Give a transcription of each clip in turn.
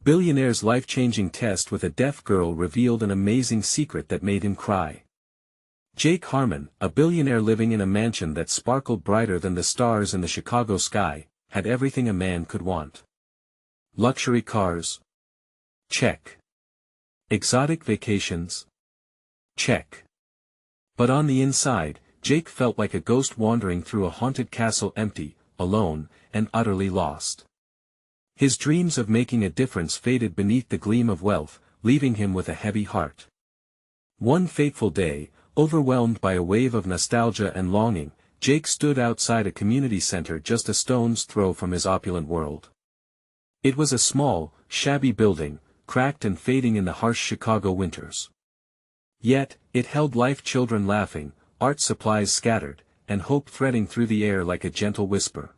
Billionaire's life-changing test with a deaf girl revealed an amazing secret that made him cry. Jake Harmon, a billionaire living in a mansion that sparkled brighter than the stars in the Chicago sky, had everything a man could want. Luxury cars? Check. Exotic vacations? Check. But on the inside, Jake felt like a ghost wandering through a haunted castle, empty, alone, and utterly lost. His dreams of making a difference faded beneath the gleam of wealth, leaving him with a heavy heart. One fateful day, overwhelmed by a wave of nostalgia and longing, Jake stood outside a community center just a stone's throw from his opulent world. It was a small, shabby building, cracked and fading in the harsh Chicago winters. Yet, it held life, children laughing, art supplies scattered, and hope threading through the air like a gentle whisper.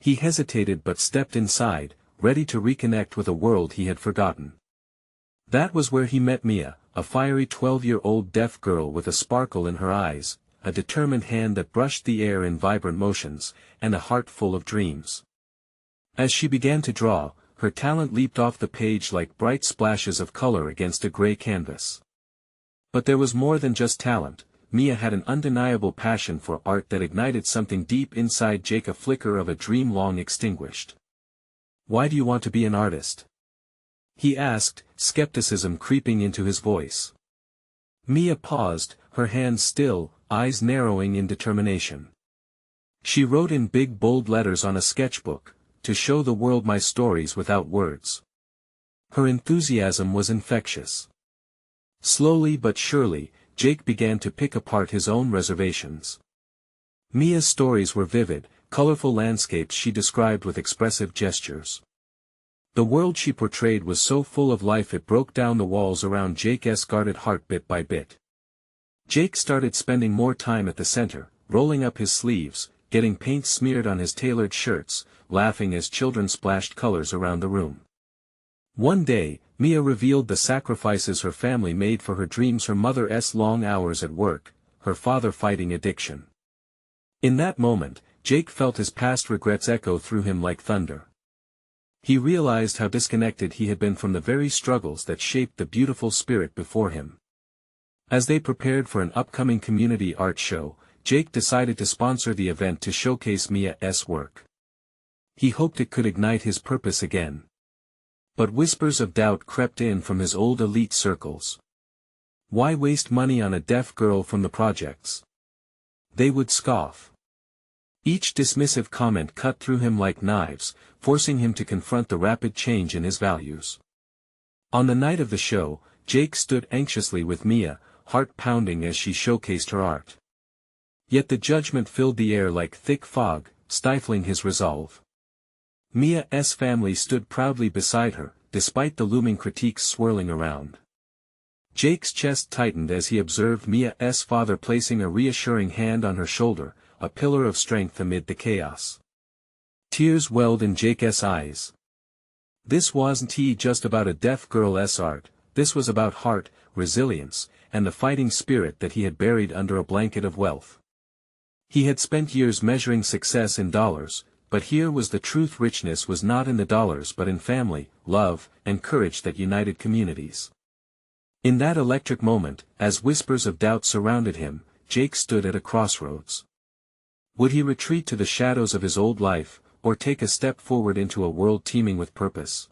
He hesitated but stepped inside, ready to reconnect with a world he had forgotten. That was where he met Mia, a fiery 12-year-old deaf girl with a sparkle in her eyes, a determined hand that brushed the air in vibrant motions, and a heart full of dreams. As she began to draw, her talent leaped off the page like bright splashes of color against a gray canvas. But there was more than just talent. Mia had an undeniable passion for art that ignited something deep inside Jake, a flicker of a dream long extinguished. "Why do you want to be an artist?" he asked, skepticism creeping into his voice. Mia paused, her hands still, eyes narrowing in determination. She wrote in big bold letters on a sketchbook, "To show the world my stories without words." Her enthusiasm was infectious. Slowly but surely, Jake began to pick apart his own reservations. Mia's stories were vivid, colorful landscapes she described with expressive gestures. The world she portrayed was so full of life it broke down the walls around Jake's guarded heart bit by bit. Jake started spending more time at the center, rolling up his sleeves, getting paint smeared on his tailored shirts, laughing as children splashed colors around the room. One day, Mia revealed the sacrifices her family made for her dreams, her mother's long hours at work, her father fighting addiction. In that moment, Jake felt his past regrets echo through him like thunder. He realized how disconnected he had been from the very struggles that shaped the beautiful spirit before him. As they prepared for an upcoming community art show, Jake decided to sponsor the event to showcase Mia's work. He hoped it could ignite his purpose again. But whispers of doubt crept in from his old elite circles. Why waste money on a deaf girl from the projects? They would scoff. Each dismissive comment cut through him like knives, forcing him to confront the rapid change in his values. On the night of the show, Jake stood anxiously with Mia, heart pounding as she showcased her art. Yet the judgment filled the air like thick fog, stifling his resolve. Mia's family stood proudly beside her, despite the looming critiques swirling around. Jake's chest tightened as he observed Mia's father placing a reassuring hand on her shoulder, a pillar of strength amid the chaos. Tears welled in Jake's eyes. This wasn't just about a deaf girl's art, this was about heart, resilience, and the fighting spirit that he had buried under a blanket of wealth. He had spent years measuring success in dollars, but here was the truth: richness was not in the dollars but in family, love, and courage that united communities. In that electric moment, as whispers of doubt surrounded him, Jake stood at a crossroads. Would he retreat to the shadows of his old life, or take a step forward into a world teeming with purpose?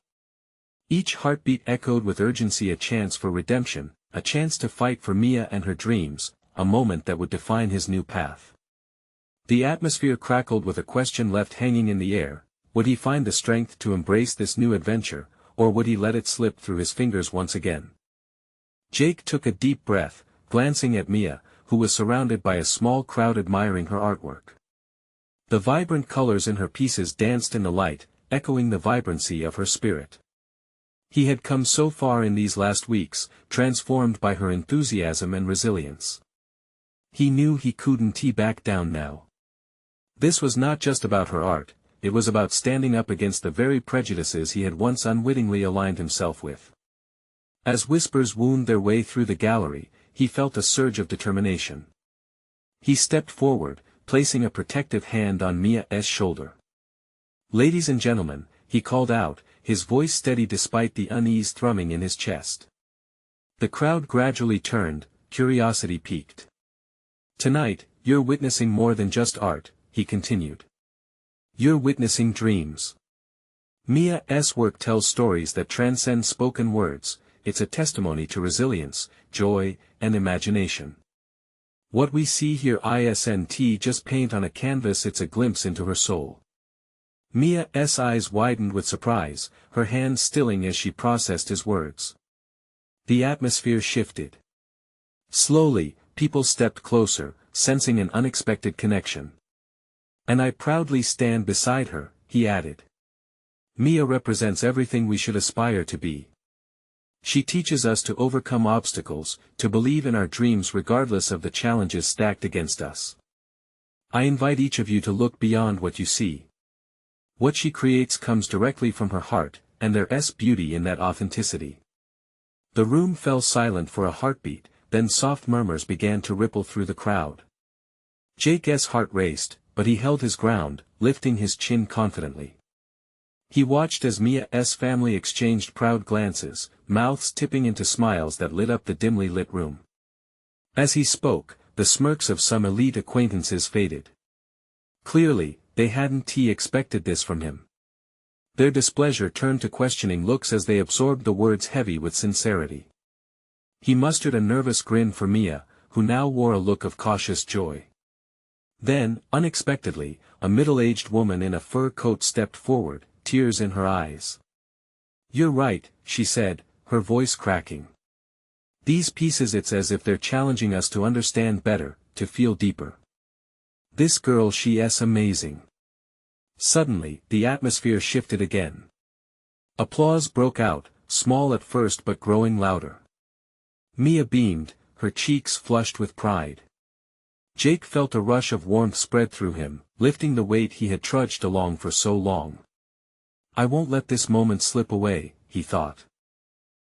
Each heartbeat echoed with urgency, a chance for redemption, a chance to fight for Mia and her dreams, a moment that would define his new path. The atmosphere crackled with a question left hanging in the air: would he find the strength to embrace this new adventure, or would he let it slip through his fingers once again? Jake took a deep breath, glancing at Mia, who was surrounded by a small crowd admiring her artwork. The vibrant colors in her pieces danced in the light, echoing the vibrancy of her spirit. He had come so far in these last weeks, transformed by her enthusiasm and resilience. He knew he couldn't back down now. This was not just about her art, it was about standing up against the very prejudices he had once unwittingly aligned himself with. As whispers wound their way through the gallery, he felt a surge of determination. He stepped forward, placing a protective hand on Mia's shoulder. "Ladies and gentlemen," he called out, his voice steady despite the unease thrumming in his chest. The crowd gradually turned, curiosity piqued. "Tonight, you're witnessing more than just art," he continued. "You're witnessing dreams. Mia's work tells stories that transcend spoken words. It's a testimony to resilience, joy, and imagination. What we see here isn't just paint on a canvas, it's a glimpse into her soul." Mia's eyes widened with surprise, her hands stilling as she processed his words. The atmosphere shifted. Slowly, people stepped closer, sensing an unexpected connection. "And I proudly stand beside her," he added. "Mia represents everything we should aspire to be. She teaches us to overcome obstacles, to believe in our dreams regardless of the challenges stacked against us. I invite each of you to look beyond what you see. What she creates comes directly from her heart, and there's beauty in that authenticity." The room fell silent for a heartbeat, then soft murmurs began to ripple through the crowd. Jake's heart raced, but he held his ground, lifting his chin confidently. He watched as Mia's family exchanged proud glances, mouths tipping into smiles that lit up the dimly lit room. As he spoke, the smirks of some elite acquaintances faded. Clearly, they hadn't expected this from him. Their displeasure turned to questioning looks as they absorbed the words heavy with sincerity. He mustered a nervous grin for Mia, who now wore a look of cautious joy. Then, unexpectedly, a middle-aged woman in a fur coat stepped forward, tears in her eyes. "You're right," she said, her voice cracking. "These pieces, it's as if they're challenging us to understand better, to feel deeper. This girl, she's amazing." Suddenly, the atmosphere shifted again. Applause broke out, small at first but growing louder. Mia beamed, her cheeks flushed with pride. Jake felt a rush of warmth spread through him, lifting the weight he had trudged along for so long. "I won't let this moment slip away," he thought.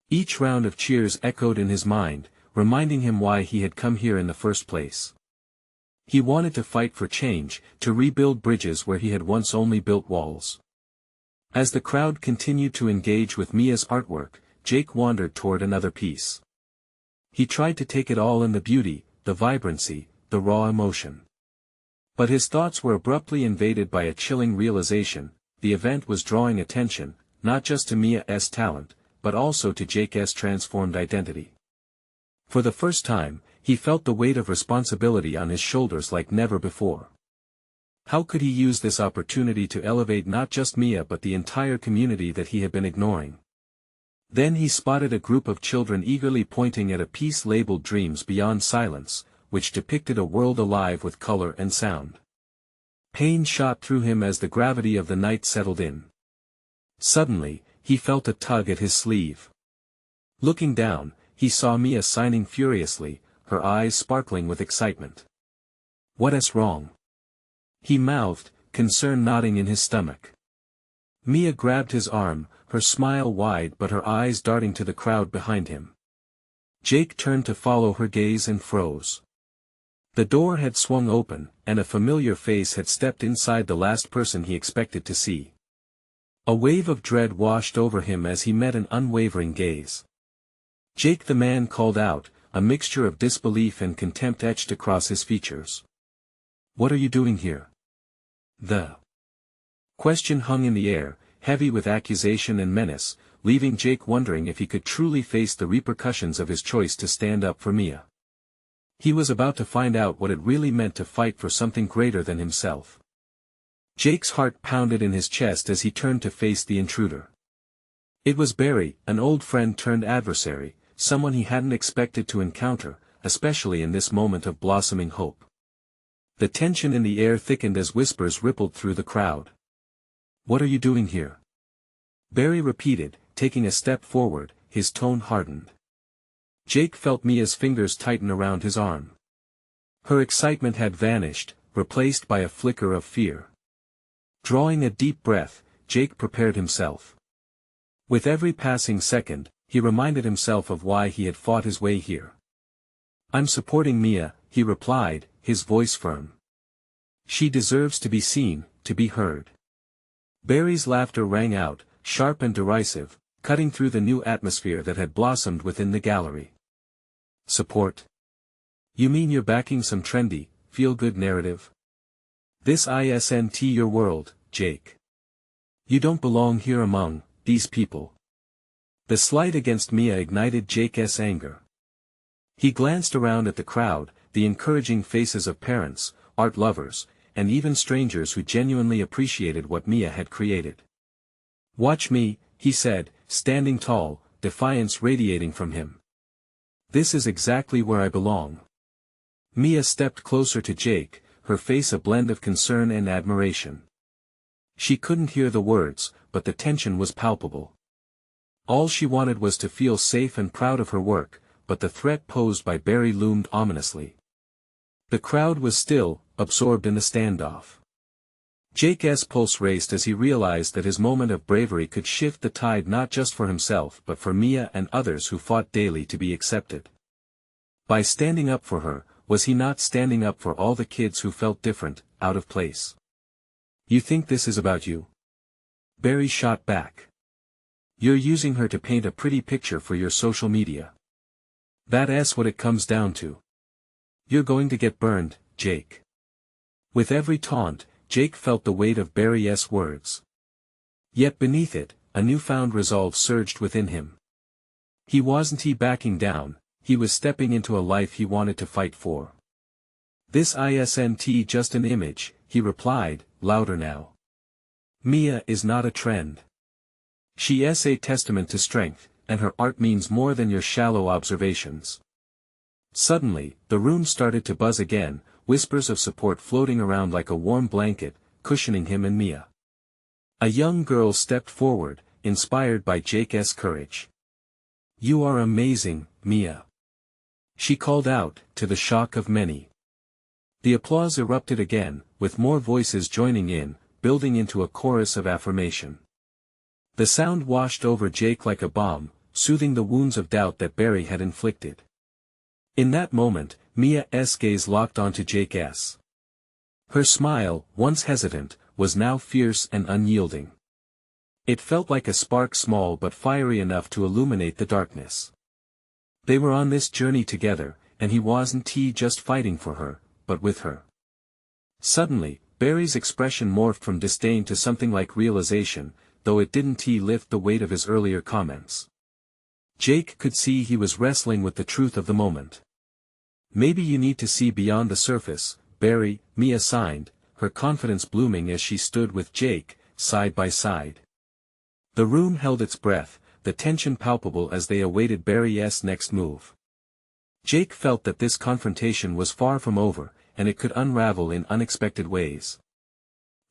Each round of cheers echoed in his mind, reminding him why he had come here in the first place. He wanted to fight for change, to rebuild bridges where he had once only built walls. As the crowd continued to engage with Mia's artwork, Jake wandered toward another piece. He tried to take it all in, the beauty, the vibrancy, the raw emotion. But his thoughts were abruptly invaded by a chilling realization: the event was drawing attention, not just to Mia's talent, but also to Jake's transformed identity. For the first time, he felt the weight of responsibility on his shoulders like never before. How could he use this opportunity to elevate not just Mia but the entire community that he had been ignoring? Then he spotted a group of children eagerly pointing at a piece labeled Dreams Beyond Silence, which depicted a world alive with color and sound. Pain shot through him as the gravity of the night settled in. Suddenly, he felt a tug at his sleeve. Looking down, he saw Mia signing furiously, her eyes sparkling with excitement. "What's wrong?" he mouthed, concern knotting in his stomach. Mia grabbed his arm, her smile wide but her eyes darting to the crowd behind him. Jake turned to follow her gaze and froze. The door had swung open, and a familiar face had stepped inside, the last person he expected to see. A wave of dread washed over him as he met an unwavering gaze. "Jake," the man called out, a mixture of disbelief and contempt etched across his features. "What are you doing here?" The question hung in the air, heavy with accusation and menace, leaving Jake wondering if he could truly face the repercussions of his choice to stand up for Mia. He was about to find out what it really meant to fight for something greater than himself. Jake's heart pounded in his chest as he turned to face the intruder. It was Barry, an old friend turned adversary, someone he hadn't expected to encounter, especially in this moment of blossoming hope. The tension in the air thickened as whispers rippled through the crowd. "What are you doing here?" Barry repeated, taking a step forward, his tone hardened. Jake felt Mia's fingers tighten around his arm. Her excitement had vanished, replaced by a flicker of fear. Drawing a deep breath, Jake prepared himself. With every passing second, he reminded himself of why he had fought his way here. "I'm supporting Mia," he replied, his voice firm. "She deserves to be seen, to be heard." Barry's laughter rang out, sharp and derisive, cutting through the new atmosphere that had blossomed within the gallery. Support? You mean you're backing some trendy, feel-good narrative? This isn't your world, Jake. You don't belong here among these people. The slight against Mia ignited Jake's anger. He glanced around at the crowd, the encouraging faces of parents, art lovers, and even strangers who genuinely appreciated what Mia had created. Watch me, he said, standing tall, defiance radiating from him. This is exactly where I belong. Mia stepped closer to Jake, her face a blend of concern and admiration. She couldn't hear the words, but the tension was palpable. All she wanted was to feel safe and proud of her work, but the threat posed by Barry loomed ominously. The crowd was still, absorbed in the standoff. Jake's pulse raced as he realized that his moment of bravery could shift the tide not just for himself but for Mia and others who fought daily to be accepted. By standing up for her, was he not standing up for all the kids who felt different, out of place? You think this is about you? Barry shot back. You're using her to paint a pretty picture for your social media. That's what it comes down to. You're going to get burned, Jake. With every taunt, Jake felt the weight of Barry's words. Yet beneath it, a newfound resolve surged within him. He wasn't backing down, he was stepping into a life he wanted to fight for. This isn't just an image, he replied, louder now. Mia is not a trend. She is a testament to strength, and her art means more than your shallow observations. Suddenly, the room started to buzz again, whispers of support floating around like a warm blanket, cushioning him and Mia. A young girl stepped forward, inspired by Jake's courage. You are amazing, Mia. She called out, to the shock of many. The applause erupted again, with more voices joining in, building into a chorus of affirmation. The sound washed over Jake like a balm, soothing the wounds of doubt that Barry had inflicted. In that moment, Mia's gaze locked onto Jake's. Her smile, once hesitant, was now fierce and unyielding. It felt like a spark small but fiery enough to illuminate the darkness. They were on this journey together, and he wasn't just fighting for her, but with her. Suddenly, Barry's expression morphed from disdain to something like realization, though it didn't lift the weight of his earlier comments. Jake could see he was wrestling with the truth of the moment. Maybe you need to see beyond the surface, Barry, Mia signed, her confidence blooming as she stood with Jake, side by side. The room held its breath, the tension palpable as they awaited Barry's next move. Jake felt that this confrontation was far from over, and it could unravel in unexpected ways.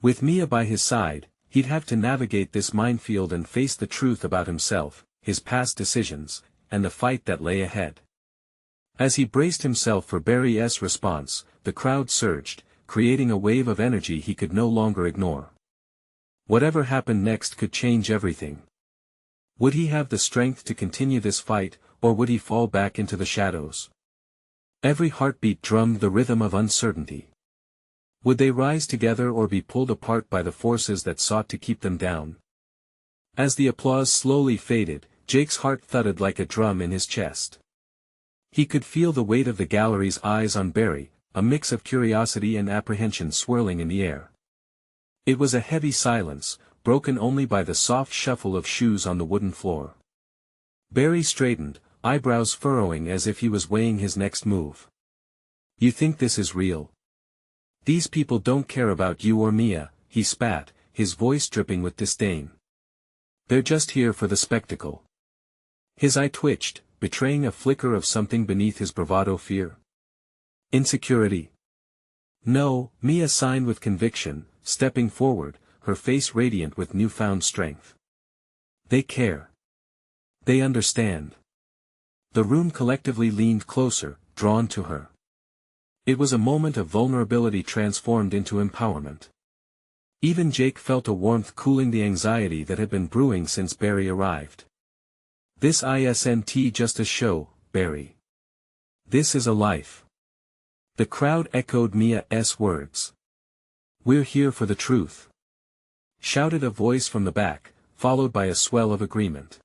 With Mia by his side, he'd have to navigate this minefield and face the truth about himself, his past decisions, and the fight that lay ahead. As he braced himself for Barry's response, the crowd surged, creating a wave of energy he could no longer ignore. Whatever happened next could change everything. Would he have the strength to continue this fight, or would he fall back into the shadows? Every heartbeat drummed the rhythm of uncertainty. Would they rise together or be pulled apart by the forces that sought to keep them down? As the applause slowly faded, Jake's heart thudded like a drum in his chest. He could feel the weight of the gallery's eyes on Barry, a mix of curiosity and apprehension swirling in the air. It was a heavy silence, broken only by the soft shuffle of shoes on the wooden floor. Barry straightened, eyebrows furrowing as if he was weighing his next move. You think this is real? These people don't care about you or Mia, he spat, his voice dripping with disdain. They're just here for the spectacle. His eye twitched, betraying a flicker of something beneath his bravado fear. Insecurity. No, Mia signed with conviction, stepping forward, her face radiant with newfound strength. They care. They understand. The room collectively leaned closer, drawn to her. It was a moment of vulnerability transformed into empowerment. Even Jake felt a warmth cooling the anxiety that had been brewing since Barry arrived. This isn't just a show, Barry. This is a life. The crowd echoed Mia's words. We're here for the truth. Shouted a voice from the back, followed by a swell of agreement.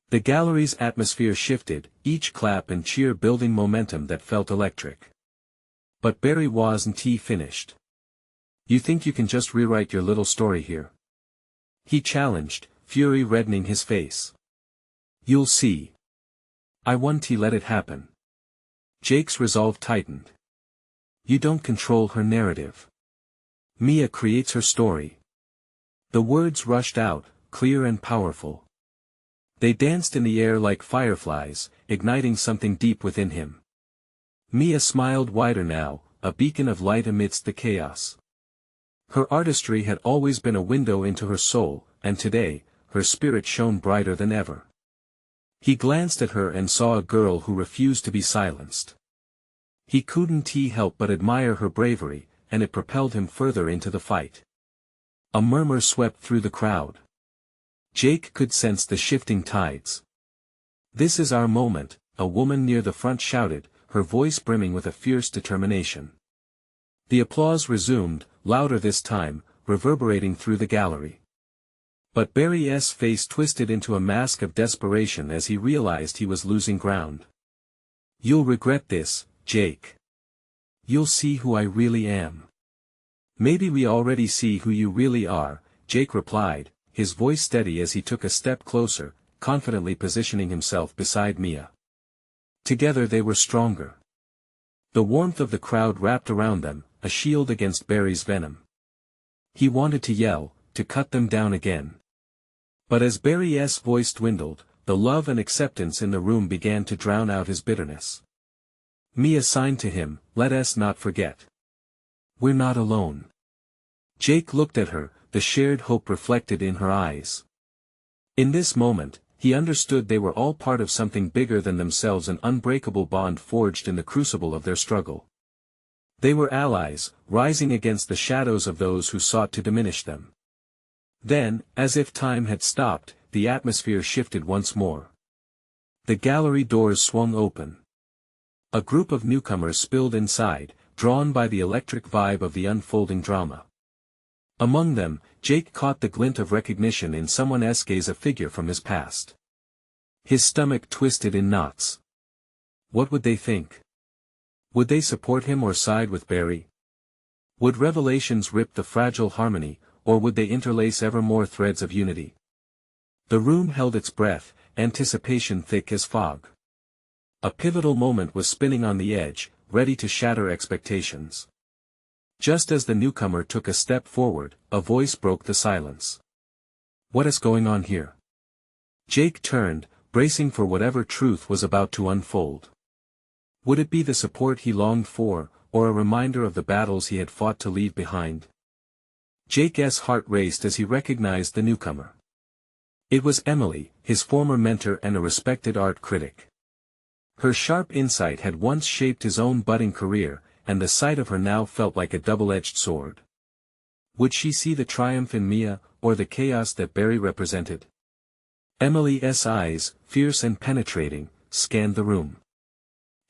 The gallery's atmosphere shifted, each clap and cheer building momentum that felt electric. But Barry wasn't finished. "You think you can just rewrite your little story here?" he challenged, fury reddening his face. "You'll see. I won't let it happen." Jake's resolve tightened. "You don't control her narrative. Mia creates her story." The words rushed out, clear and powerful. They danced in the air like fireflies, igniting something deep within him. Mia smiled wider now, a beacon of light amidst the chaos. Her artistry had always been a window into her soul, and today, her spirit shone brighter than ever. He glanced at her and saw a girl who refused to be silenced. He couldn't help but admire her bravery, and it propelled him further into the fight. A murmur swept through the crowd. Jake could sense the shifting tides. "This is our moment," a woman near the front shouted, her voice brimming with a fierce determination. The applause resumed, louder this time, reverberating through the gallery. But Barry's face twisted into a mask of desperation as he realized he was losing ground. "You'll regret this, Jake. You'll see who I really am." "Maybe we already see who you really are," Jake replied, his voice steady as he took a step closer, confidently positioning himself beside Mia. Together they were stronger. The warmth of the crowd wrapped around them, a shield against Barry's venom. He wanted to yell, to cut them down again. But as Barry's voice dwindled, the love and acceptance in the room began to drown out his bitterness. Mia signed to him, "Let us not forget. We're not alone." Jake looked at her, the shared hope reflected in her eyes. In this moment, he understood they were all part of something bigger than themselves, an unbreakable bond forged in the crucible of their struggle. They were allies, rising against the shadows of those who sought to diminish them. Then, as if time had stopped, the atmosphere shifted once more. The gallery doors swung open. A group of newcomers spilled inside, drawn by the electric vibe of the unfolding drama. Among them, Jake caught the glint of recognition in someone's gaze, a figure from his past. His stomach twisted in knots. What would they think? Would they support him or side with Barry? Would revelations rip the fragile harmony, or would they interlace ever more threads of unity? The room held its breath, anticipation thick as fog. A pivotal moment was spinning on the edge, ready to shatter expectations. Just as the newcomer took a step forward, a voice broke the silence. "What is going on here?" Jake turned, bracing for whatever truth was about to unfold. Would it be the support he longed for, or a reminder of the battles he had fought to leave behind? Jake's heart raced as he recognized the newcomer. It was Emily, his former mentor and a respected art critic. Her sharp insight had once shaped his own budding career, and the sight of her now felt like a double-edged sword. Would she see the triumph in Mia, or the chaos that Barry represented? Emily's eyes, fierce and penetrating, scanned the room.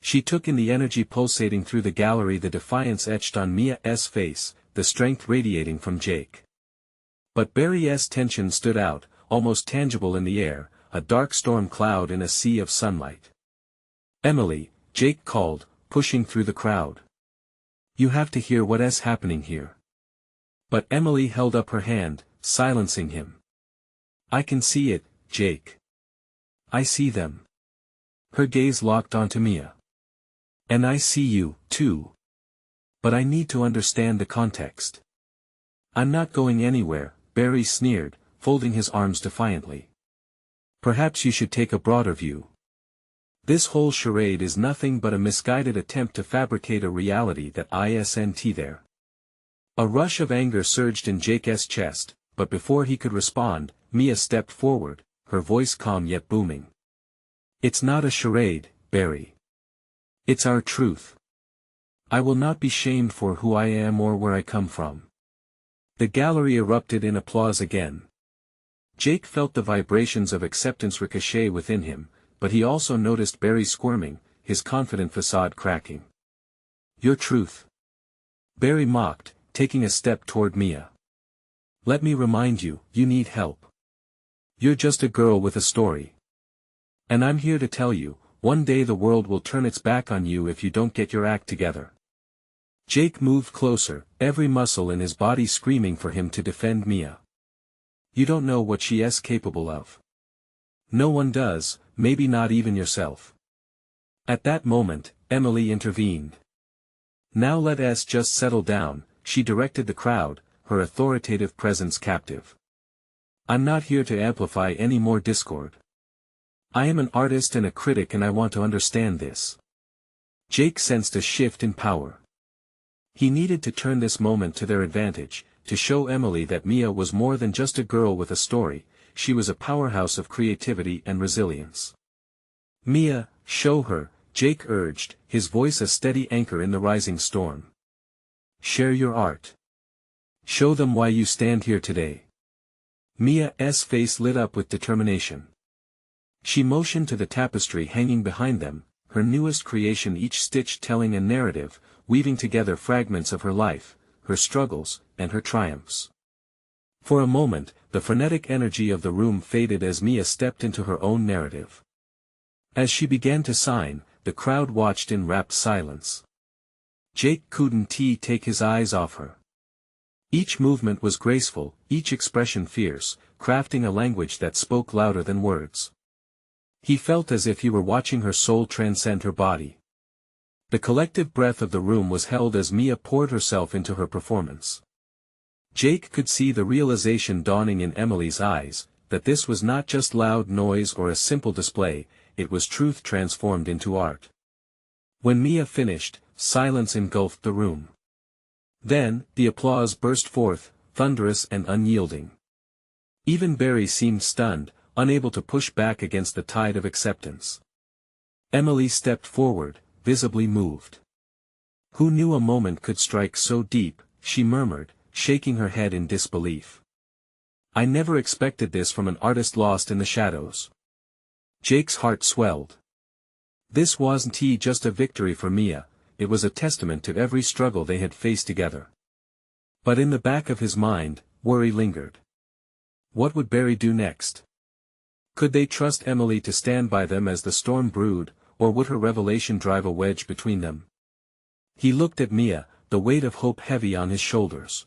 She took in the energy pulsating through the gallery, the defiance etched on Mia's face, the strength radiating from Jake. But Barry's tension stood out, almost tangible in the air, a dark storm cloud in a sea of sunlight. "Emily," Jake called, pushing through the crowd. "You have to hear what is happening here." But Emily held up her hand, silencing him. "I can see it, Jake. I see them." Her gaze locked onto Mia. "And I see you, too. But I need to understand the context." "I'm not going anywhere," Barry sneered, folding his arms defiantly. "Perhaps you should take a broader view. This whole charade is nothing but a misguided attempt to fabricate a reality that isn't there." A rush of anger surged in Jake's chest, but before he could respond, Mia stepped forward, her voice calm yet booming. "It's not a charade, Barry. It's our truth. I will not be shamed for who I am or where I come from." The gallery erupted in applause again. Jake felt the vibrations of acceptance ricochet within him, but he also noticed Barry squirming, his confident facade cracking. "Your truth?" Barry mocked, taking a step toward Mia. "Let me remind you, you need help. You're just a girl with a story. And I'm here to tell you, one day the world will turn its back on you if you don't get your act together. Jake moved closer, every muscle in his body screaming for him to defend Mia. You don't know what she is capable of. No one does, maybe not even yourself. At that moment, Emily intervened. Now let us just settle down, she directed the crowd, her authoritative presence captive. I'm not here to amplify any more discord. I am an artist and a critic and I want to understand this. Jake sensed a shift in power. He needed to turn this moment to their advantage, to show Emily that Mia was more than just a girl with a story, she was a powerhouse of creativity and resilience. Mia, show her, Jake urged, his voice a steady anchor in the rising storm. Share your art. Show them why you stand here today. Mia's face lit up with determination. She motioned to the tapestry hanging behind them, her newest creation, each stitch telling a narrative, weaving together fragments of her life, her struggles, and her triumphs. For a moment, the frenetic energy of the room faded as Mia stepped into her own narrative. As she began to sign, the crowd watched in rapt silence. Jake couldn't take his eyes off her. Each movement was graceful, each expression fierce, crafting a language that spoke louder than words. He felt as if he were watching her soul transcend her body. The collective breath of the room was held as Mia poured herself into her performance. Jake could see the realization dawning in Emily's eyes, that this was not just loud noise or a simple display, it was truth transformed into art. When Mia finished, silence engulfed the room. Then, the applause burst forth, thunderous and unyielding. Even Barry seemed stunned, unable to push back against the tide of acceptance. Emily stepped forward, visibly moved. Who knew a moment could strike so deep, she murmured, shaking her head in disbelief. I never expected this from an artist lost in the shadows. Jake's heart swelled. This wasn't just a victory for Mia, it was a testament to every struggle they had faced together. But in the back of his mind, worry lingered. What would Barry do next? Could they trust Emily to stand by them as the storm brewed, or would her revelation drive a wedge between them? He looked at Mia, the weight of hope heavy on his shoulders.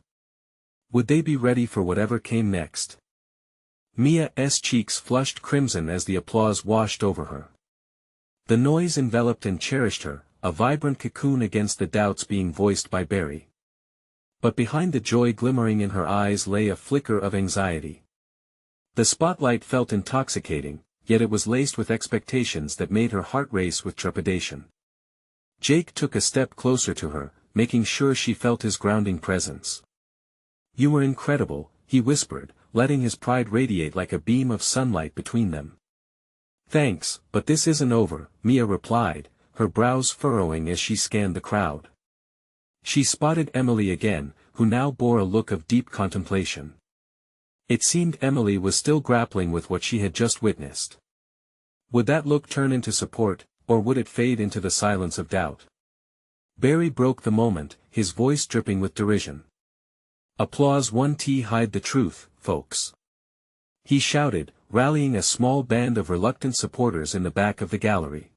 Would they be ready for whatever came next? Mia's cheeks flushed crimson as the applause washed over her. The noise enveloped and cherished her, a vibrant cocoon against the doubts being voiced by Barry. But behind the joy glimmering in her eyes lay a flicker of anxiety. The spotlight felt intoxicating, yet it was laced with expectations that made her heart race with trepidation. Jake took a step closer to her, making sure she felt his grounding presence. You were incredible, he whispered, letting his pride radiate like a beam of sunlight between them. Thanks, but this isn't over, Mia replied, her brows furrowing as she scanned the crowd. She spotted Emily again, who now bore a look of deep contemplation. It seemed Emily was still grappling with what she had just witnessed. Would that look turn into support, or would it fade into the silence of doubt? Barry broke the moment, his voice dripping with derision. Applause won't hide the truth, folks. He shouted, rallying a small band of reluctant supporters in the back of the gallery.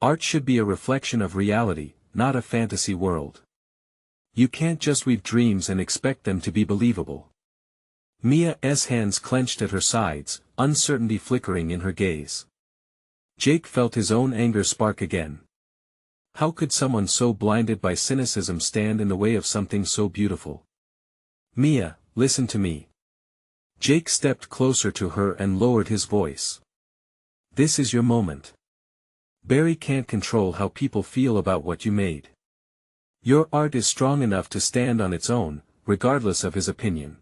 Art should be a reflection of reality, not a fantasy world. You can't just weave dreams and expect them to be believable. Mia's hands clenched at her sides, uncertainty flickering in her gaze. Jake felt his own anger spark again. How could someone so blinded by cynicism stand in the way of something so beautiful? Mia, listen to me. Jake stepped closer to her and lowered his voice. This is your moment. Barry can't control how people feel about what you made. Your art is strong enough to stand on its own, regardless of his opinion.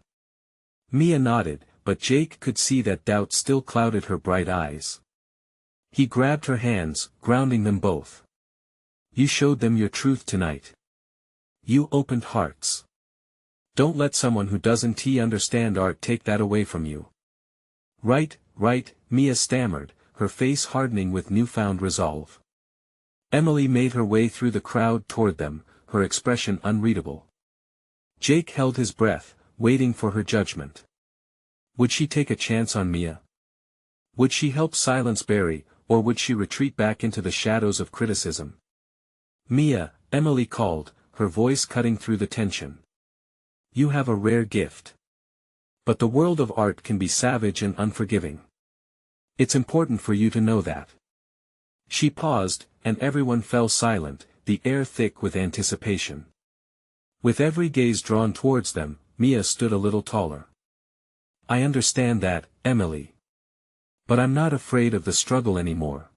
Mia nodded, but Jake could see that doubt still clouded her bright eyes. He grabbed her hands, grounding them both. You showed them your truth tonight. You opened hearts. Don't let someone who doesn't understand art take that away from you. Right, Mia stammered, her face hardening with newfound resolve. Emily made her way through the crowd toward them, her expression unreadable. Jake held his breath, waiting for her judgment. Would she take a chance on Mia? Would she help silence Barry, or would she retreat back into the shadows of criticism? Mia, Emily called, her voice cutting through the tension. You have a rare gift. But the world of art can be savage and unforgiving. It's important for you to know that. She paused, and everyone fell silent, the air thick with anticipation. With every gaze drawn towards them, Mia stood a little taller. I understand that, Emily. But I'm not afraid of the struggle anymore.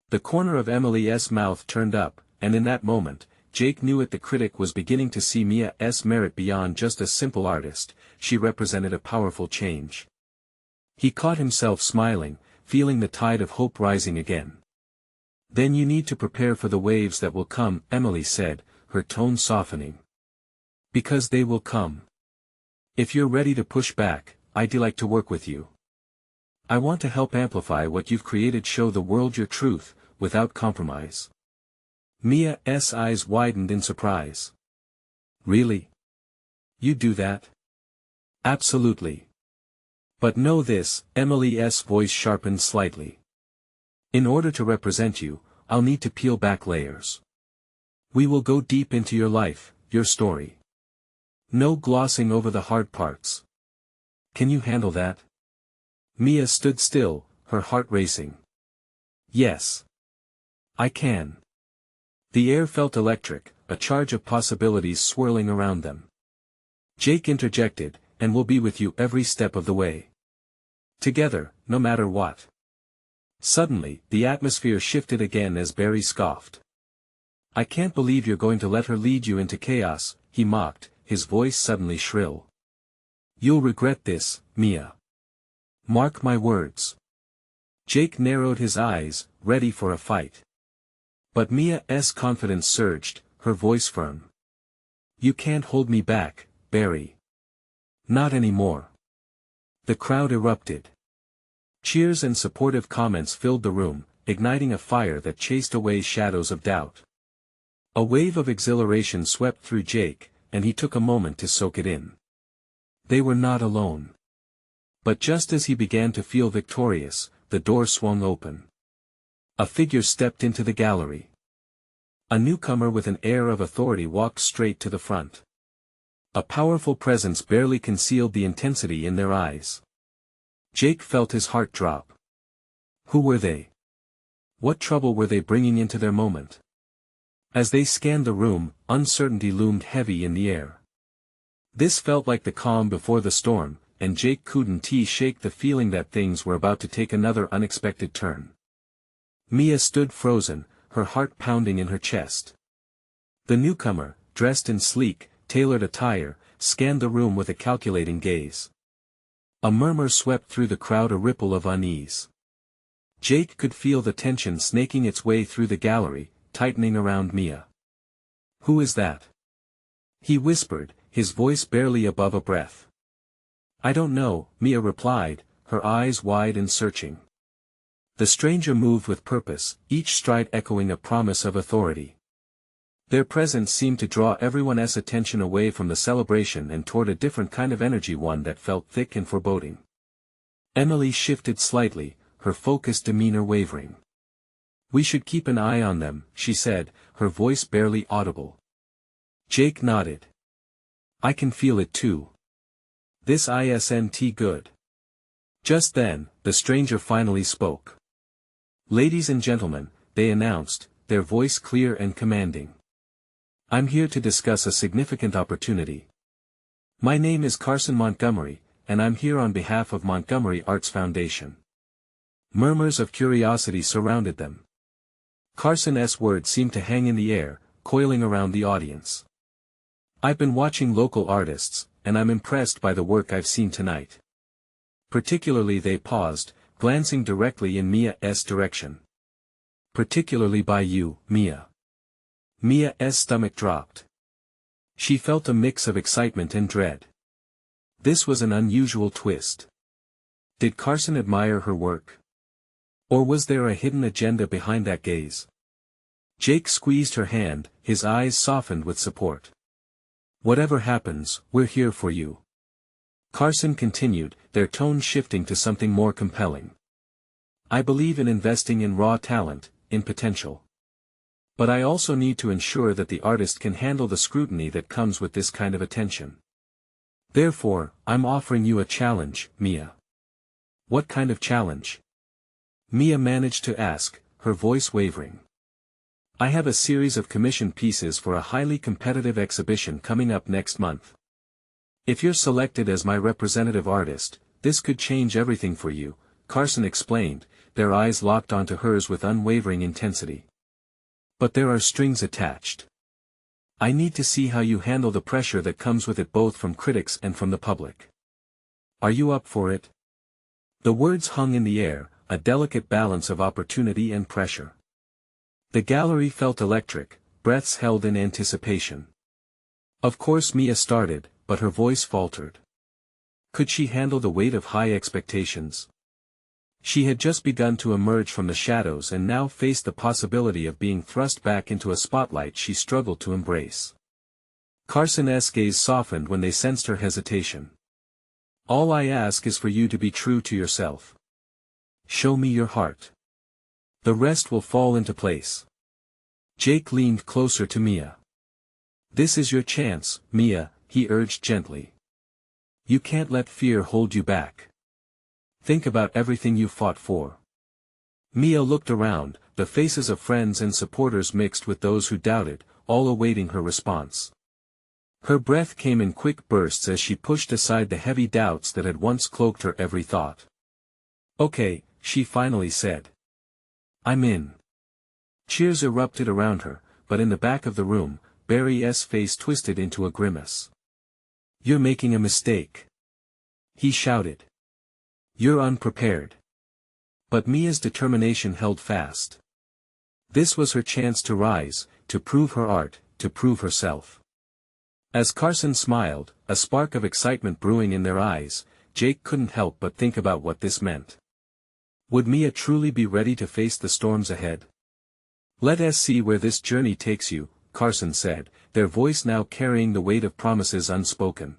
The corner of Emily's mouth turned up, and in that moment, Jake knew it. The critic was beginning to see Mia's merit beyond just a simple artist. She represented a powerful change. He caught himself smiling, feeling the tide of hope rising again. Then you need to prepare for the waves that will come, Emily said, her tone softening. Because they will come. If you're ready to push back, I'd like to work with you. I want to help amplify what you've created, show the world your truth, without compromise. Mia's eyes widened in surprise. Really? You do that? Absolutely. But know this, Emily's voice sharpened slightly. In order to represent you, I'll need to peel back layers. We will go deep into your life, your story. No glossing over the hard parts. Can you handle that? Mia stood still, her heart racing. Yes. I can. The air felt electric, a charge of possibilities swirling around them. Jake interjected, and we'll be with you every step of the way. Together, no matter what. Suddenly, the atmosphere shifted again as Barry scoffed. I can't believe you're going to let her lead you into chaos, he mocked, his voice suddenly shrill. You'll regret this, Mia. Mark my words. Jake narrowed his eyes, ready for a fight. But Mia's confidence surged, her voice firm. You can't hold me back, Barry. Not anymore. The crowd erupted. Cheers and supportive comments filled the room, igniting a fire that chased away shadows of doubt. A wave of exhilaration swept through Jake, and he took a moment to soak it in. They were not alone. But just as he began to feel victorious, the door swung open. A figure stepped into the gallery. A newcomer with an air of authority walked straight to the front. A powerful presence barely concealed the intensity in their eyes. Jake felt his heart drop. Who were they? What trouble were they bringing into their moment? As they scanned the room, uncertainty loomed heavy in the air. This felt like the calm before the storm, and Jake couldn't shake the feeling that things were about to take another unexpected turn. Mia stood frozen, her heart pounding in her chest. The newcomer, dressed in sleek, tailored attire, scanned the room with a calculating gaze. A murmur swept through the crowd, a ripple of unease. Jake could feel the tension snaking its way through the gallery, tightening around Mia. Who is that? He whispered, his voice barely above a breath. I don't know, Mia replied, her eyes wide and searching. The stranger moved with purpose, each stride echoing a promise of authority. Their presence seemed to draw everyone's attention away from the celebration and toward a different kind of energy, one that felt thick and foreboding. Emily shifted slightly, her focused demeanor wavering. We should keep an eye on them, she said, her voice barely audible. Jake nodded. I can feel it too. This isn't good. Just then, the stranger finally spoke. Ladies and gentlemen, they announced, their voice clear and commanding. I'm here to discuss a significant opportunity. My name is Carson Montgomery, and I'm here on behalf of Montgomery Arts Foundation. Murmurs of curiosity surrounded them. Carson's words seemed to hang in the air, coiling around the audience. I've been watching local artists, and I'm impressed by the work I've seen tonight. Particularly, they paused, glancing directly in Mia's direction. Particularly by you, Mia. Mia's stomach dropped. She felt a mix of excitement and dread. This was an unusual twist. Did Carson admire her work? Or was there a hidden agenda behind that gaze? Jake squeezed her hand, his eyes softened with support. Whatever happens, we're here for you. Carson continued, their tone shifting to something more compelling. I believe in investing in raw talent, in potential. But I also need to ensure that the artist can handle the scrutiny that comes with this kind of attention. Therefore, I'm offering you a challenge, Mia. What kind of challenge? Mia managed to ask, her voice wavering. I have a series of commissioned pieces for a highly competitive exhibition coming up next month. If you're selected as my representative artist, this could change everything for you, Carson explained, their eyes locked onto hers with unwavering intensity. But there are strings attached. I need to see how you handle the pressure that comes with it both from critics and from the public. Are you up for it? The words hung in the air, a delicate balance of opportunity and pressure. The gallery felt electric, breaths held in anticipation. Of course Mia started, but her voice faltered. Could she handle the weight of high expectations? She had just begun to emerge from the shadows and now faced the possibility of being thrust back into a spotlight she struggled to embrace. Carson's gaze softened when they sensed her hesitation. All I ask is for you to be true to yourself. Show me your heart. The rest will fall into place. Jake leaned closer to Mia. This is your chance, Mia, he urged gently. You can't let fear hold you back. Think about everything you fought for. Mia looked around, the faces of friends and supporters mixed with those who doubted, all awaiting her response. Her breath came in quick bursts as she pushed aside the heavy doubts that had once cloaked her every thought. Okay, she finally said. I'm in. Cheers erupted around her, but in the back of the room, Barry's face twisted into a grimace. You're making a mistake. He shouted. You're unprepared. But Mia's determination held fast. This was her chance to rise, to prove her art, to prove herself. As Carson smiled, a spark of excitement brewing in their eyes, Jake couldn't help but think about what this meant. Would Mia truly be ready to face the storms ahead? Let us see where this journey takes you, Carson said, their voice now carrying the weight of promises unspoken.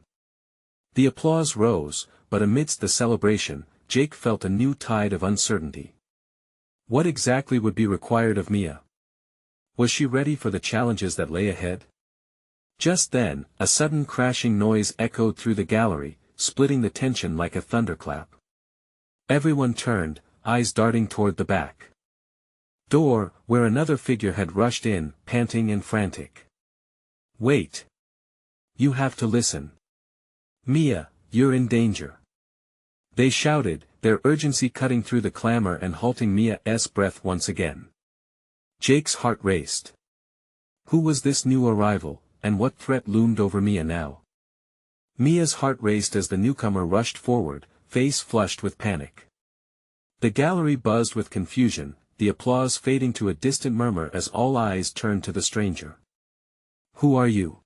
The applause rose, but amidst the celebration, Jake felt a new tide of uncertainty. What exactly would be required of Mia? Was she ready for the challenges that lay ahead? Just then, a sudden crashing noise echoed through the gallery, splitting the tension like a thunderclap. Everyone turned, eyes darting toward the back door, where another figure had rushed in, panting and frantic. Wait. You have to listen. Mia, you're in danger. They shouted, their urgency cutting through the clamor and halting Mia's breath once again. Jake's heart raced. Who was this new arrival, and what threat loomed over Mia now? Mia's heart raced as the newcomer rushed forward, face flushed with panic. The gallery buzzed with confusion, the applause fading to a distant murmur as all eyes turned to the stranger. Who are you?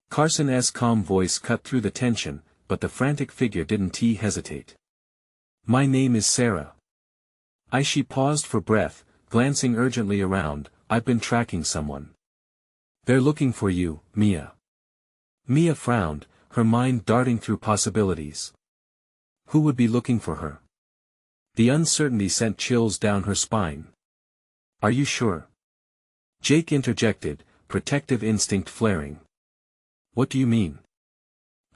Carson's calm voice cut through the tension, but the frantic figure didn't hesitate. My name is Sarah. She paused for breath, glancing urgently around. I've been tracking someone. They're looking for you, Mia. Mia frowned, her mind darting through possibilities. Who would be looking for her? The uncertainty sent chills down her spine. Are you sure? Jake interjected, protective instinct flaring. What do you mean?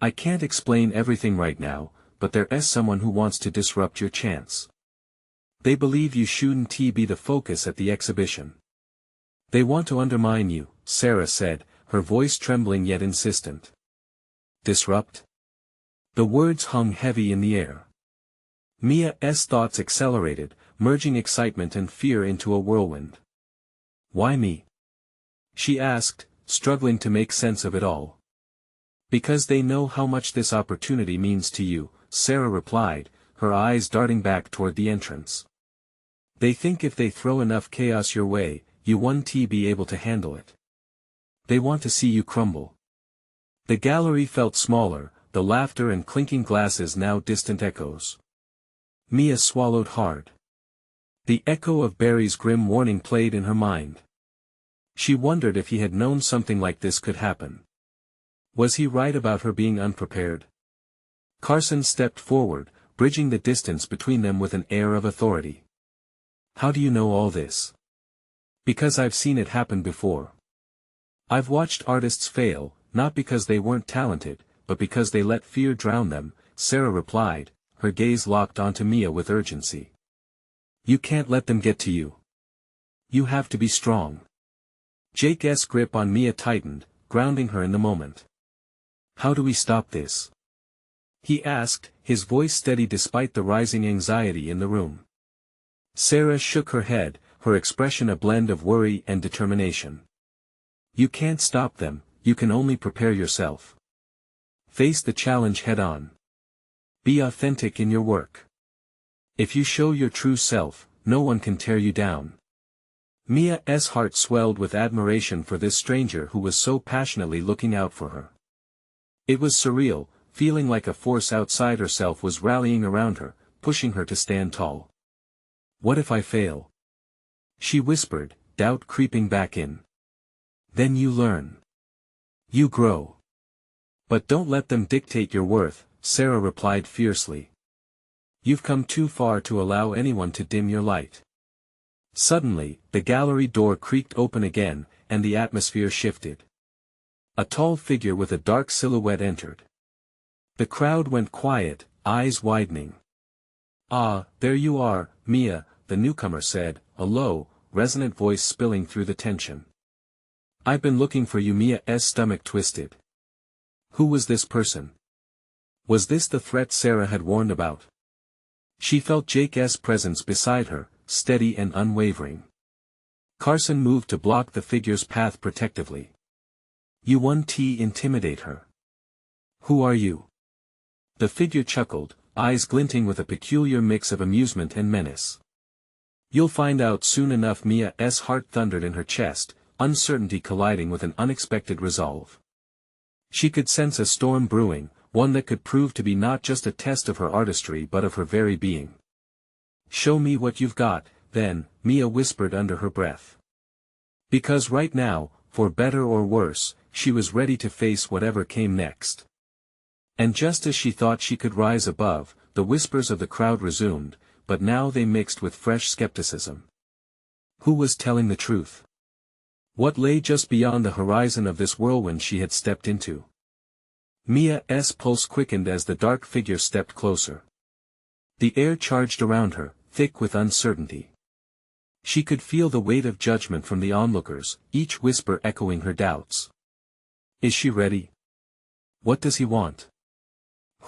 I can't explain everything right now, but there is someone who wants to disrupt your chance. They believe you shouldn't be the focus at the exhibition. They want to undermine you, Sarah said, her voice trembling yet insistent. Disrupt? The words hung heavy in the air. Mia's thoughts accelerated, merging excitement and fear into a whirlwind. Why me? She asked, struggling to make sense of it all. Because they know how much this opportunity means to you, Sarah replied, her eyes darting back toward the entrance. They think if they throw enough chaos your way, you won't be able to handle it. They want to see you crumble. The gallery felt smaller, the laughter and clinking glasses now distant echoes. Mia swallowed hard. The echo of Barry's grim warning played in her mind. She wondered if he had known something like this could happen. Was he right about her being unprepared? Carson stepped forward, bridging the distance between them with an air of authority. How do you know all this? Because I've seen it happen before. I've watched artists fail, not because they weren't talented, but because they let fear drown them, Sarah replied, her gaze locked onto Mia with urgency. You can't let them get to you. You have to be strong. Jake's grip on Mia tightened, grounding her in the moment. How do we stop this? He asked, his voice steady despite the rising anxiety in the room. Sarah shook her head, her expression a blend of worry and determination. You can't stop them, you can only prepare yourself. Face the challenge head-on. Be authentic in your work. If you show your true self, no one can tear you down. Mia's heart swelled with admiration for this stranger who was so passionately looking out for her. It was surreal, feeling like a force outside herself was rallying around her, pushing her to stand tall. What if I fail? She whispered, doubt creeping back in. Then you learn. You grow. But don't let them dictate your worth, Sarah replied fiercely. You've come too far to allow anyone to dim your light. Suddenly, the gallery door creaked open again, and the atmosphere shifted. A tall figure with a dark silhouette entered. The crowd went quiet, eyes widening. Ah, there you are, Mia, the newcomer said, a low, resonant voice spilling through the tension. I've been looking for you. Mia's stomach twisted. Who was this person? Was this the threat Sarah had warned about? She felt Jake's presence beside her, steady and unwavering. Carson moved to block the figure's path protectively. You won't intimidate her. Who are you? The figure chuckled, eyes glinting with a peculiar mix of amusement and menace. You'll find out soon enough. Mia's heart thundered in her chest, uncertainty colliding with an unexpected resolve. She could sense a storm brewing, one that could prove to be not just a test of her artistry but of her very being. Show me what you've got, then, Mia whispered under her breath. Because right now, for better or worse, she was ready to face whatever came next. And just as she thought she could rise above, the whispers of the crowd resumed, but now they mixed with fresh skepticism. Who was telling the truth? What lay just beyond the horizon of this whirlwind she had stepped into? Mia's pulse quickened as the dark figure stepped closer. The air charged around her, thick with uncertainty. She could feel the weight of judgment from the onlookers, each whisper echoing her doubts. Is she ready? What does he want?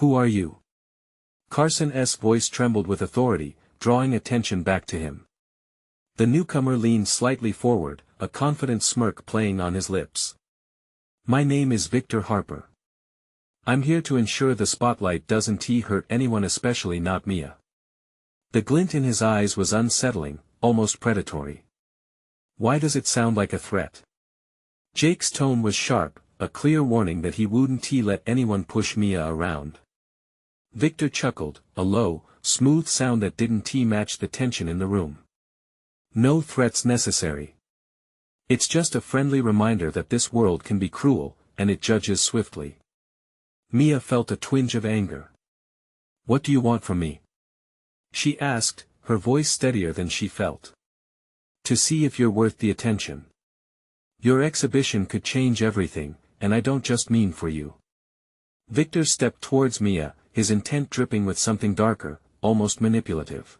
Who are you? Carson's voice trembled with authority, drawing attention back to him. The newcomer leaned slightly forward, a confident smirk playing on his lips. My name is Victor Harper. I'm here to ensure the spotlight doesn't hurt anyone, especially not Mia. The glint in his eyes was unsettling, almost predatory. Why does it sound like a threat? Jake's tone was sharp, a clear warning that he wouldn't let anyone push Mia around. Victor chuckled, a low, smooth sound that didn't match the tension in the room. No threats necessary. It's just a friendly reminder that this world can be cruel, and it judges swiftly. Mia felt a twinge of anger. What do you want from me? She asked, her voice steadier than she felt. To see if you're worth the attention. Your exhibition could change everything, and I don't just mean for you. Victor stepped towards Mia, his intent dripping with something darker, almost manipulative.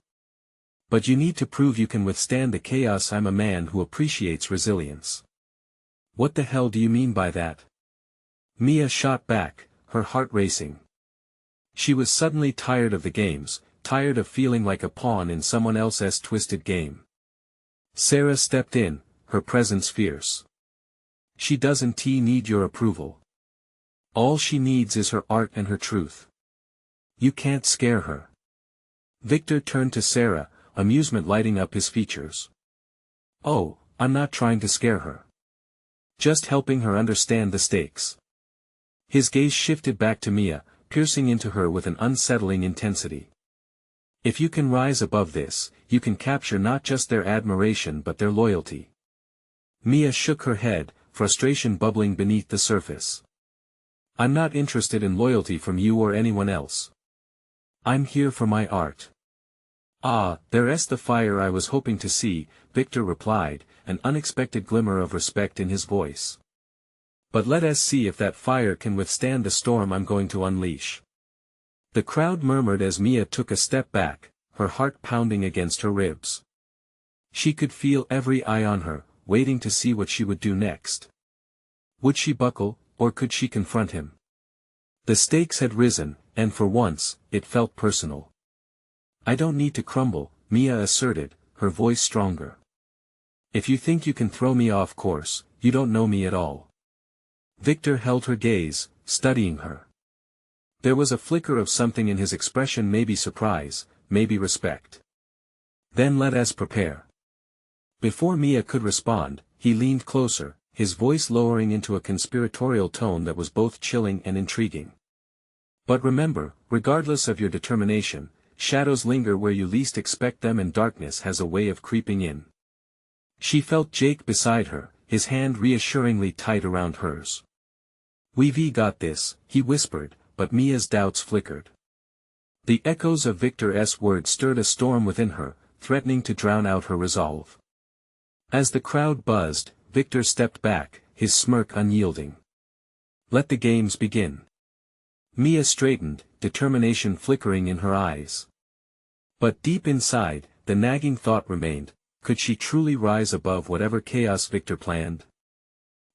But you need to prove you can withstand the chaos. I'm a man who appreciates resilience. What the hell do you mean by that? Mia shot back, her heart racing. She was suddenly tired of the games, tired of feeling like a pawn in someone else's twisted game. Sarah stepped in, her presence fierce. She doesn't need your approval. All she needs is her art and her truth. You can't scare her. Victor turned to Sarah, amusement lighting up his features. Oh, I'm not trying to scare her. Just helping her understand the stakes. His gaze shifted back to Mia, piercing into her with an unsettling intensity. If you can rise above this, you can capture not just their admiration but their loyalty. Mia shook her head, frustration bubbling beneath the surface. I'm not interested in loyalty from you or anyone else. I'm here for my art. Ah, there's the fire I was hoping to see, Victor replied, an unexpected glimmer of respect in his voice. But let us see if that fire can withstand the storm I'm going to unleash. The crowd murmured as Mia took a step back, her heart pounding against her ribs. She could feel every eye on her, waiting to see what she would do next. Would she buckle, or could she confront him? The stakes had risen, and for once, it felt personal. I don't need to crumble, Mia asserted, her voice stronger. If you think you can throw me off course, you don't know me at all. Victor held her gaze, studying her. There was a flicker of something in his expression, maybe surprise, maybe respect. Then let us prepare. Before Mia could respond, he leaned closer, his voice lowering into a conspiratorial tone that was both chilling and intriguing. But remember, regardless of your determination, shadows linger where you least expect them and darkness has a way of creeping in. She felt Jake beside her, his hand reassuringly tight around hers. We've got this, he whispered, but Mia's doubts flickered. The echoes of Victor's words stirred a storm within her, threatening to drown out her resolve. As the crowd buzzed, Victor stepped back, his smirk unyielding. Let the games begin. Mia straightened, determination flickering in her eyes. But deep inside, the nagging thought remained, could she truly rise above whatever chaos Victor planned?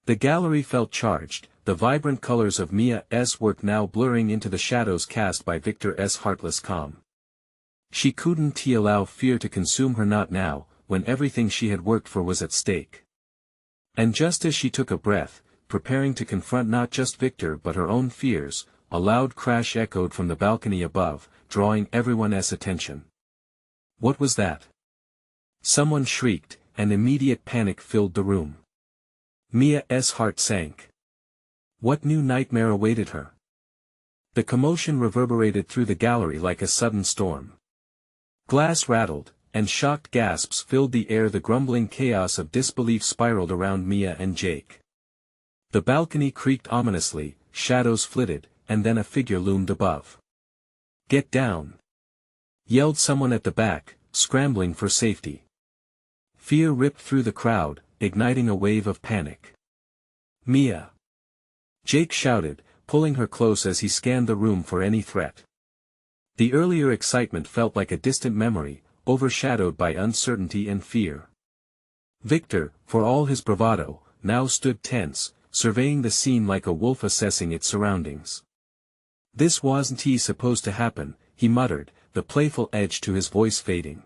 The gallery felt charged, the vibrant colors of Mia's work now blurring into the shadows cast by Victor's heartless calm. She couldn't allow fear to consume her, not now, when everything she had worked for was at stake. And just as she took a breath, preparing to confront not just Victor but her own fears, a loud crash echoed from the balcony above, drawing everyone's attention. What was that? Someone shrieked, and immediate panic filled the room. Mia's heart sank. What new nightmare awaited her? The commotion reverberated through the gallery like a sudden storm. Glass rattled, and shocked gasps filled the air. The grumbling chaos of disbelief spiraled around Mia and Jake. The balcony creaked ominously, shadows flitted, and then a figure loomed above. Get down! Yelled someone at the back, scrambling for safety. Fear ripped through the crowd, igniting a wave of panic. Mia! Jake shouted, pulling her close as he scanned the room for any threat. The earlier excitement felt like a distant memory, overshadowed by uncertainty and fear. Victor, for all his bravado, now stood tense, surveying the scene like a wolf assessing its surroundings. This wasn't supposed to happen, he muttered, the playful edge to his voice fading.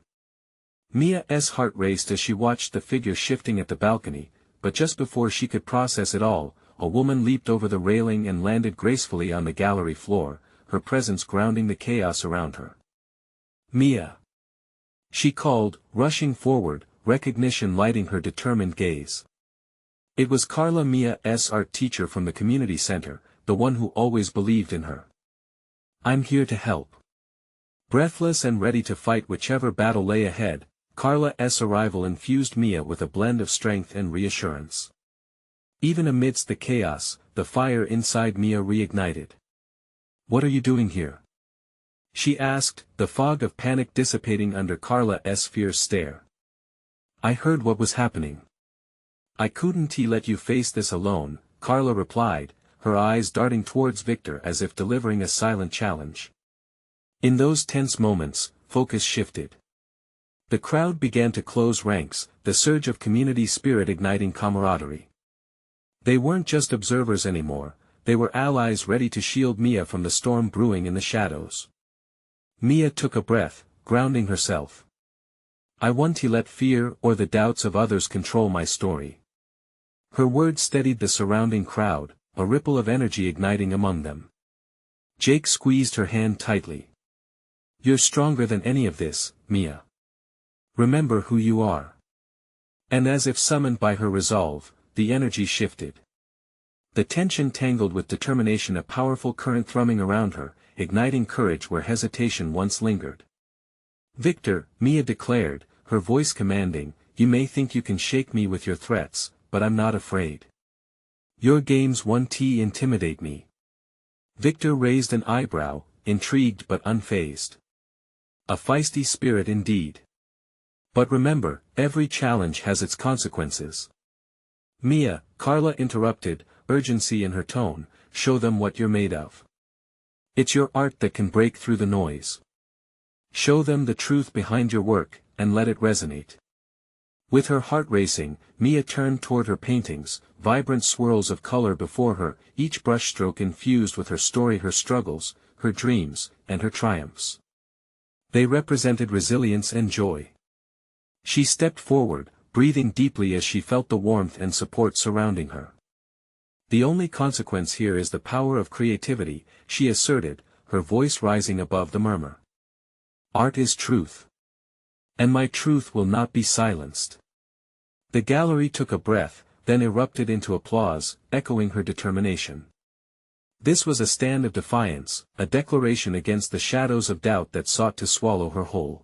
Mia's heart raced as she watched the figure shifting at the balcony, but just before she could process it all, a woman leaped over the railing and landed gracefully on the gallery floor, her presence grounding the chaos around her. Mia! She called, rushing forward, recognition lighting her determined gaze. It was Carla, Mia's art teacher from the community center, the one who always believed in her. I'm here to help. Breathless and ready to fight whichever battle lay ahead, Carla's arrival infused Mia with a blend of strength and reassurance. Even amidst the chaos, the fire inside Mia reignited. What are you doing here? She asked, the fog of panic dissipating under Carla's fierce stare. I heard what was happening. I couldn't let you face this alone, Carla replied, her eyes darting towards Victor as if delivering a silent challenge. In those tense moments, focus shifted. The crowd began to close ranks, the surge of community spirit igniting camaraderie. They weren't just observers anymore, they were allies ready to shield Mia from the storm brewing in the shadows. Mia took a breath, grounding herself. I won't let fear or the doubts of others control my story. Her words steadied the surrounding crowd, a ripple of energy igniting among them. Jake squeezed her hand tightly. You're stronger than any of this, Mia. Remember who you are. And as if summoned by her resolve, the energy shifted. The tension tangled with determination, a powerful current thrumming around her, igniting courage where hesitation once lingered. Victor, Mia declared, her voice commanding, you may think you can shake me with your threats, but I'm not afraid. Your games won't intimidate me. Victor raised an eyebrow, intrigued but unfazed. A feisty spirit indeed. But remember, every challenge has its consequences. Mia, Carla interrupted, urgency in her tone, show them what you're made of. It's your art that can break through the noise. Show them the truth behind your work, and let it resonate. With her heart racing, Mia turned toward her paintings, vibrant swirls of color before her, each brushstroke infused with her story, her struggles, her dreams, and her triumphs. They represented resilience and joy. She stepped forward, breathing deeply as she felt the warmth and support surrounding her. The only consequence here is the power of creativity, she asserted, her voice rising above the murmur. Art is truth. And my truth will not be silenced. The gallery took a breath, then erupted into applause, echoing her determination. This was a stand of defiance, a declaration against the shadows of doubt that sought to swallow her whole.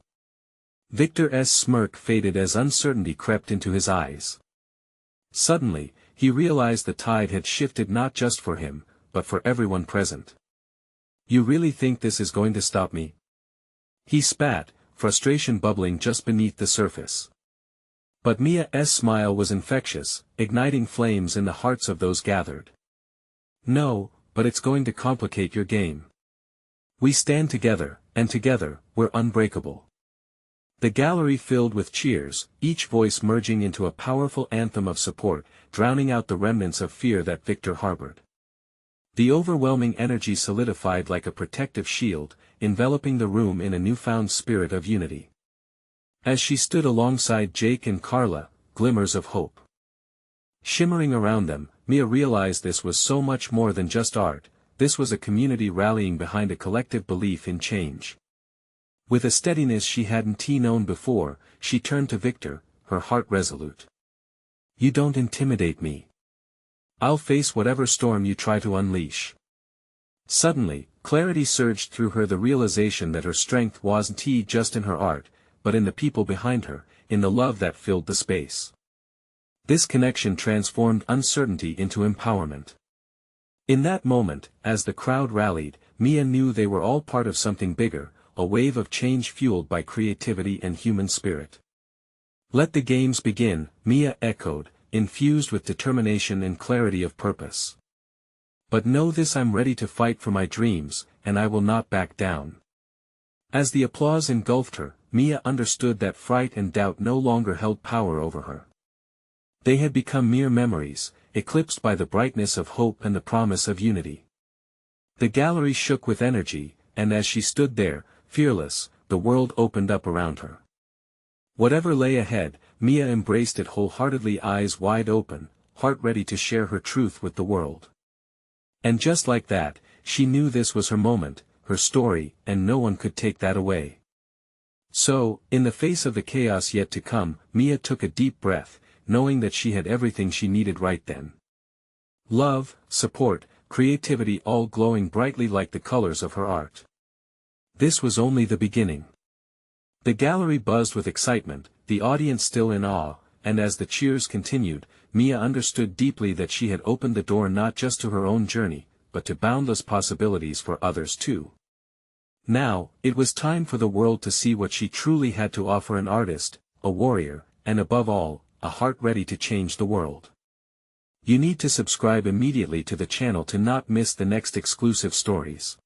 Victor's smirk faded as uncertainty crept into his eyes. Suddenly, he realized the tide had shifted not just for him, but for everyone present. You really think this is going to stop me? He spat, frustration bubbling just beneath the surface. But Mia's smile was infectious, igniting flames in the hearts of those gathered. No, but it's going to complicate your game. We stand together, and together, we're unbreakable. The gallery filled with cheers, each voice merging into a powerful anthem of support, drowning out the remnants of fear that Victor harbored. The overwhelming energy solidified like a protective shield, enveloping the room in a newfound spirit of unity. As she stood alongside Jake and Carla, glimmers of hope shimmering around them, Mia realized this was so much more than just art, this was a community rallying behind a collective belief in change. With a steadiness she hadn't known before, she turned to Victor, her heart resolute. You don't intimidate me. I'll face whatever storm you try to unleash. Suddenly, clarity surged through her, the realization that her strength wasn't just in her art, but in the people behind her, in the love that filled the space. This connection transformed uncertainty into empowerment. In that moment, as the crowd rallied, Mia knew they were all part of something bigger, a wave of change fueled by creativity and human spirit. Let the games begin, Mia echoed, infused with determination and clarity of purpose. But know this: I'm ready to fight for my dreams, and I will not back down. As the applause engulfed her, Mia understood that fright and doubt no longer held power over her. They had become mere memories, eclipsed by the brightness of hope and the promise of unity. The gallery shook with energy, and as she stood there, fearless, the world opened up around her. Whatever lay ahead, Mia embraced it wholeheartedly, eyes wide open, heart ready to share her truth with the world. And just like that, she knew this was her moment, her story, and no one could take that away. So, in the face of the chaos yet to come, Mia took a deep breath, knowing that she had everything she needed right then. Love, support, creativity, all glowing brightly like the colors of her art. This was only the beginning. The gallery buzzed with excitement, the audience still in awe, and as the cheers continued, Mia understood deeply that she had opened the door not just to her own journey, but to boundless possibilities for others too. Now, it was time for the world to see what she truly had to offer: an artist, a warrior, and above all, a heart ready to change the world. You need to subscribe immediately to the channel to not miss the next exclusive stories.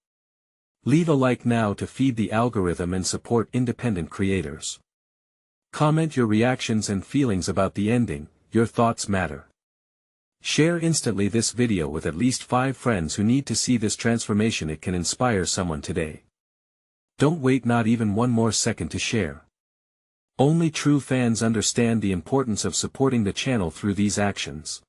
Leave a like now to feed the algorithm and support independent creators. Comment your reactions and feelings about the ending, your thoughts matter. Share instantly this video with at least 5 friends who need to see this transformation. It can inspire someone today. Don't wait not even one more second to share. Only true fans understand the importance of supporting the channel through these actions.